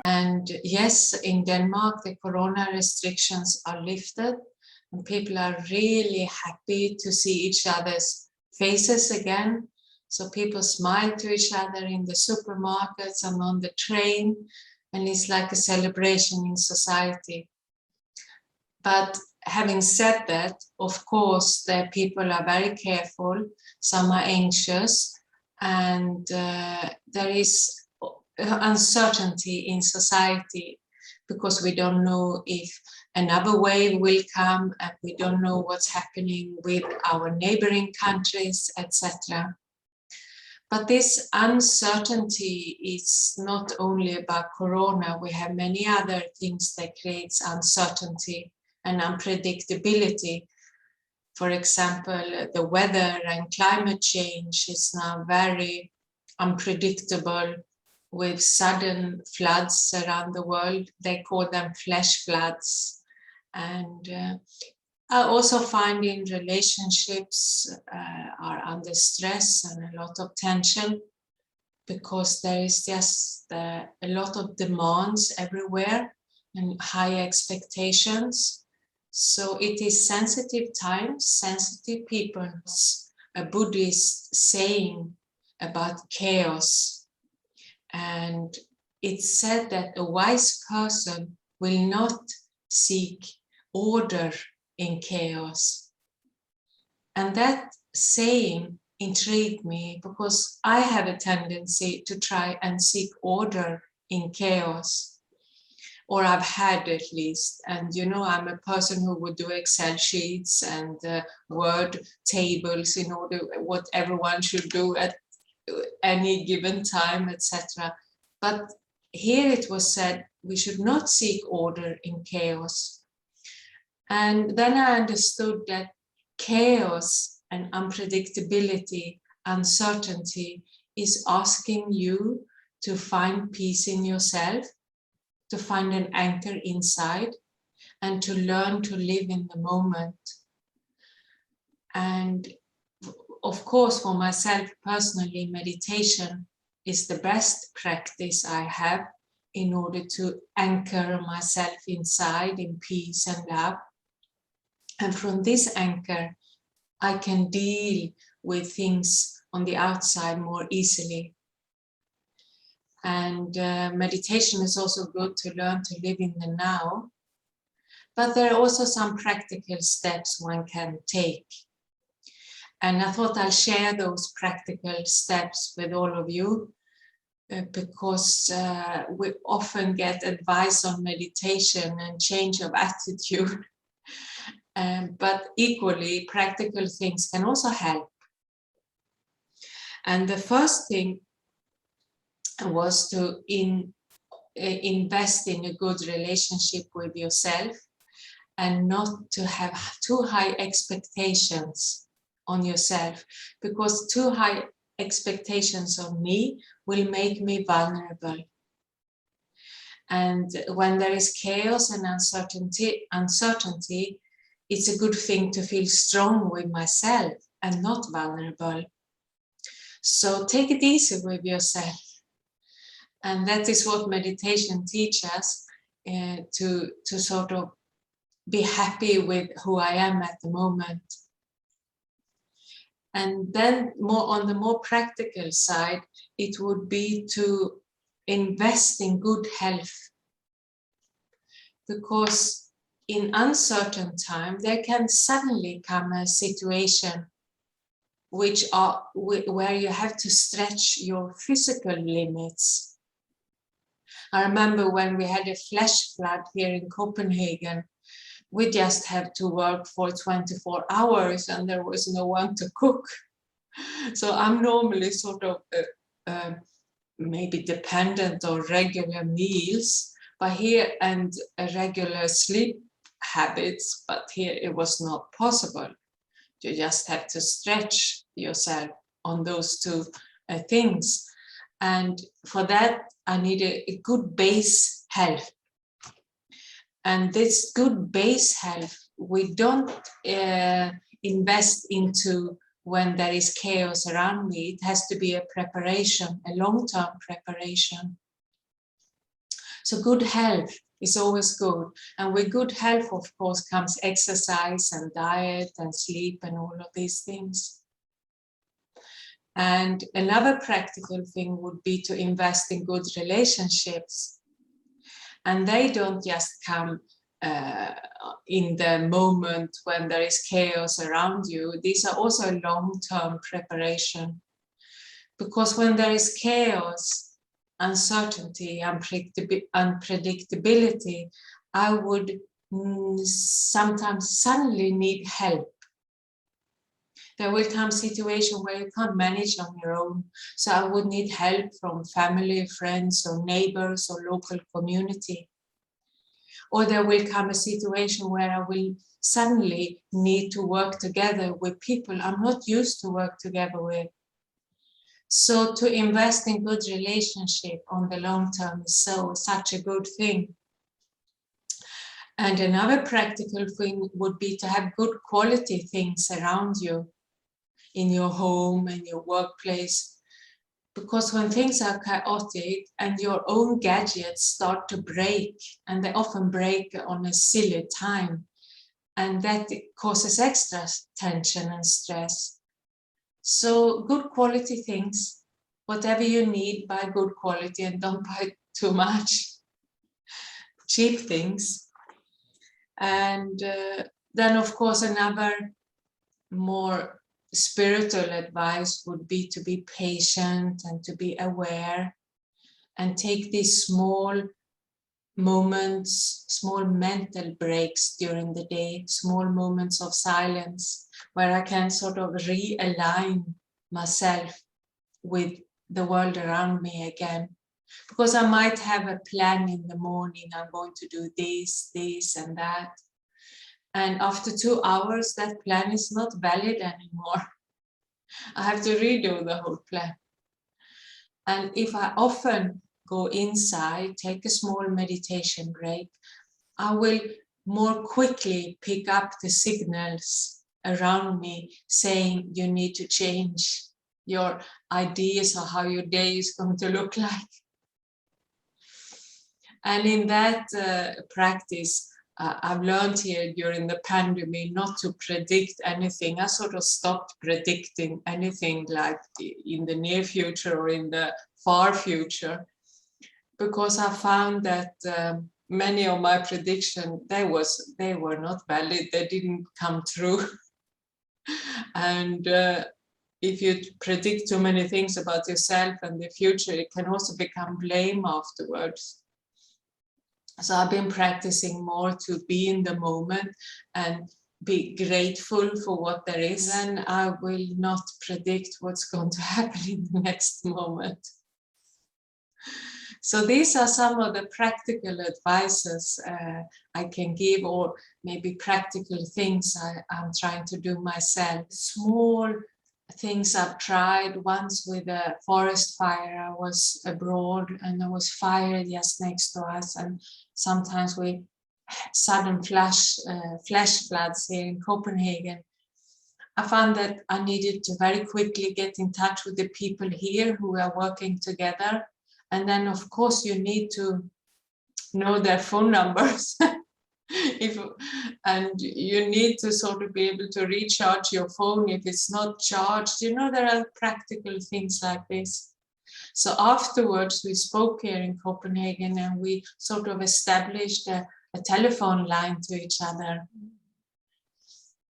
And yes, in Denmark, the corona restrictions are lifted and people are really happy to see each other's faces again. So people smile to each other in the supermarkets and on the train, and it's like a celebration in society. But having said that, of course, the people are very careful, some are anxious, and there is uncertainty in society because we don't know if another wave will come and we don't know what's happening with our neighboring countries, etc. But this uncertainty is not only about corona. We have many other things that creates uncertainty and unpredictability. For example, the weather and climate change is now very unpredictable with sudden floods around the world. They call them flash floods. And I also find in relationships are under stress and a lot of tension because there is just a lot of demands everywhere and high expectations. So it is sensitive times, sensitive people. A Buddhist saying about chaos. And it's said that a wise person will not seek order in chaos. And that saying intrigued me because I have a tendency to try and seek order in chaos, or I've had at least. And you know, I'm a person who would do Excel sheets and word tables in order what everyone should do at any given time, etc. But here it was said we should not seek order in chaos. And then I understood that chaos and unpredictability, uncertainty is asking you to find peace in yourself, to find an anchor inside, and to learn to live in the moment. And of course, for myself personally, meditation is the best practice I have in order to anchor myself inside in peace and love. And from this anchor, I can deal with things on the outside more easily. And meditation is also good to learn to live in the now. But there are also some practical steps one can take. And I thought I'll share those practical steps with all of you because we often get advice on meditation and change of attitude. But equally, practical things can also help. And the first thing was to invest in a good relationship with yourself and not to have too high expectations on yourself, because too high expectations on me will make me vulnerable. And when there is chaos and uncertainty, it's a good thing to feel strong with myself and not vulnerable. So take it easy with yourself. And that is what meditation teaches us, to sort of be happy with who I am at the moment. And then more on the more practical side, it would be to invest in good health. Because in uncertain time, there can suddenly come a situation where you have to stretch your physical limits. I remember when we had a flash flood here in Copenhagen, we just had to work for 24 hours and there was no one to cook. So I'm normally sort of maybe dependent on regular meals, but here and regular sleep habits, but here it was not possible. You just have to stretch yourself on those two things. And for that, I need a good base health. And this good base health, we don't invest into when there is chaos around me. It has to be a preparation, a long-term preparation. So good health is always good. And with good health, of course, comes exercise and diet and sleep and all of these things. And another practical thing would be to invest in good relationships. And they don't just come in the moment when there is chaos around you. These are also a long-term preparation. Because when there is chaos, uncertainty, unpredictability, I would sometimes suddenly need help. There will come a situation where you can't manage on your own. So I would need help from family, friends, or neighbors, or local community. Or there will come a situation where I will suddenly need to work together with people I'm not used to work together with. So to invest in good relationship on the long term is such a good thing. And another practical thing would be to have good quality things around you in your home and your workplace. Because when things are chaotic and your own gadgets start to break, and they often break on a silly time, and that causes extra tension and stress. So good quality things, whatever you need, buy good quality and don't buy too much cheap things. And then, of course, another more spiritual advice would be to be patient and to be aware and take these small moments, small mental breaks during the day, small moments of silence where I can sort of realign myself with the world around me again. Because I might have a plan in the morning, I'm going to do this, this, and that. And after 2 hours, that plan is not valid anymore. I have to redo the whole plan. And if I often go inside, take a small meditation break, I will more quickly pick up the signals around me saying you need to change your ideas of how your day is going to look like. And in that practice, I've learned here during the pandemic not to predict anything. I sort of stopped predicting anything like in the near future or in the far future, because I found that many of my predictions, they were not valid. They didn't come true. And if you predict too many things about yourself and the future, it can also become blame afterwards. So I've been practicing more to be in the moment and be grateful for what there is. Then I will not predict what's going to happen in the next moment. So these are some of the practical advices I can give, or maybe practical things I'm trying to do myself. Small things I've tried. Once with a forest fire, I was abroad and there was fire just next to us, and sometimes we sudden flash floods here in Copenhagen. I found that I needed to very quickly get in touch with the people here who are working together, and then of course you need to know their phone numbers. And you need to sort of be able to recharge your phone if it's not charged. You know, there are practical things like this. So afterwards, we spoke here in Copenhagen and we sort of established a telephone line to each other.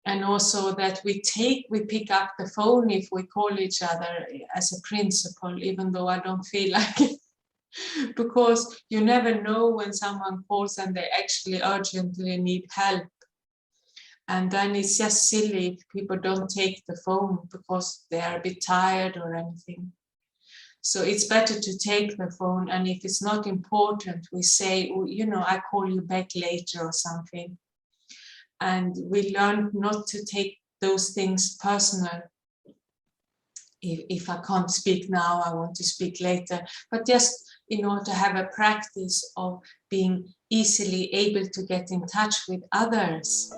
And also that we pick up the phone if we call each other as a principle, even though I don't feel like it. Because you never know when someone calls and they actually urgently need help. And then it's just silly if people don't take the phone because they are a bit tired or anything. So it's better to take the phone, and if it's not important, we say, you know, I call you back later or something. And we learn not to take those things personal. If I can't speak now, I want to speak later. But just in order to have a practice of being easily able to get in touch with others.